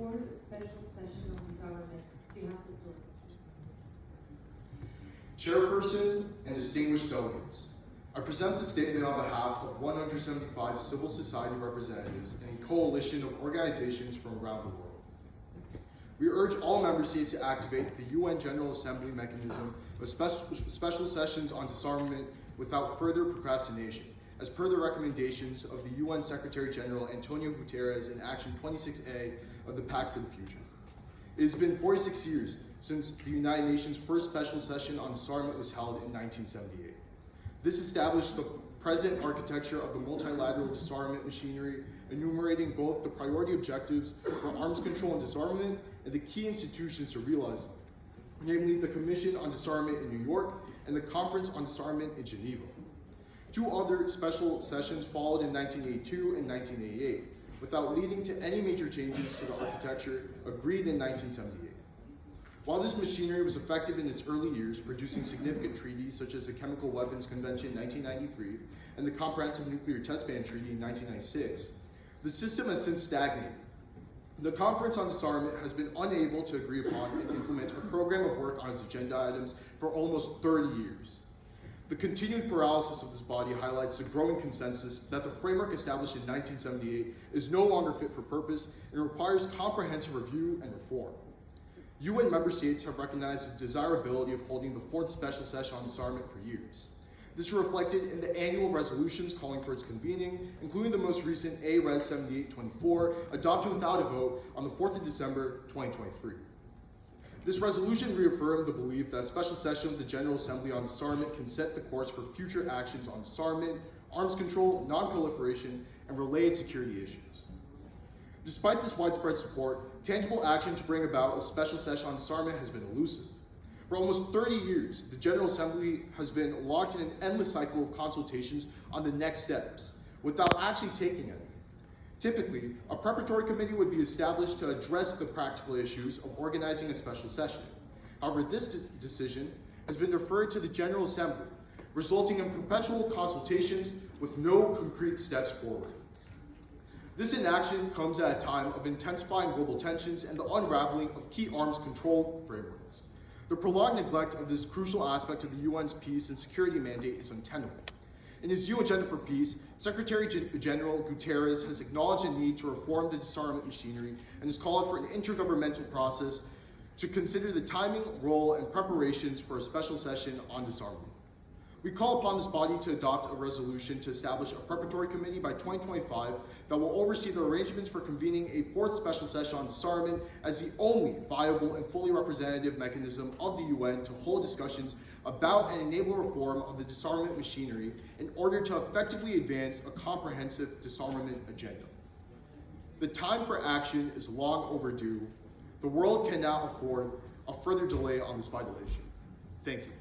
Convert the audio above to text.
fourth special session of disarmament. You have the floor. Chairperson and distinguished delegates, I present this statement on behalf of 175 civil society representatives and a coalition of organizations from around the world. We urge all member states to activate the UN General Assembly mechanism of special sessions on disarmament without further procrastination, as per the recommendations of the UN Secretary General Antonio Guterres in Action 26A of the Pact for the Future. It has been 46 years since the United Nations' first special session on disarmament was held in 1978. This established the present architecture of the multilateral disarmament machinery, enumerating both the priority objectives for arms control and disarmament and the key institutions to realize them, namely the Commission on Disarmament in New York and the Conference on Disarmament in Geneva. Two other special sessions followed in 1982 and 1988, without leading to any major changes to the architecture agreed in 1978. While this machinery was effective in its early years, producing significant treaties such as the Chemical Weapons Convention in 1993 and the Comprehensive Nuclear Test Ban Treaty in 1996, the system has since stagnated. The Conference on Disarmament has been unable to agree upon and implement a program of work on its agenda items for almost 30 years. The continued paralysis of this body highlights the growing consensus that the framework established in 1978 is no longer fit for purpose and requires comprehensive review and reform. UN member states have recognized the desirability of holding the fourth special session on disarmament for years. This is reflected in the annual resolutions calling for its convening, including the most recent A-Res 7824, adopted without a vote on the 4th of December, 2023. This resolution reaffirmed the belief that a special session of the General Assembly on disarmament can set the course for future actions on disarmament, arms control, non-proliferation, and related security issues. Despite this widespread support, tangible action to bring about a special session on disarmament has been elusive. For almost 30 years, the General Assembly has been locked in an endless cycle of consultations on the next steps, without actually taking any. Typically, a preparatory committee would be established to address the practical issues of organizing a special session. However, this decision has been deferred to the General Assembly, resulting in perpetual consultations with no concrete steps forward. This inaction comes at a time of intensifying global tensions and the unraveling of key arms control frameworks. The prolonged neglect of this crucial aspect of the UN's peace and security mandate is untenable. In his new Agenda for Peace, Secretary General Guterres has acknowledged the need to reform the disarmament machinery and has called for an intergovernmental process to consider the timing, role, and preparations for a special session on disarmament. We call upon this body to adopt a resolution to establish a preparatory committee by 2025 that will oversee the arrangements for convening a fourth special session on disarmament as the only viable and fully representative mechanism of the UN to hold discussions about and enable reform of the disarmament machinery in order to effectively advance a comprehensive disarmament agenda. The time for action is long overdue. The world cannot afford a further delay on this vital issue. Thank you.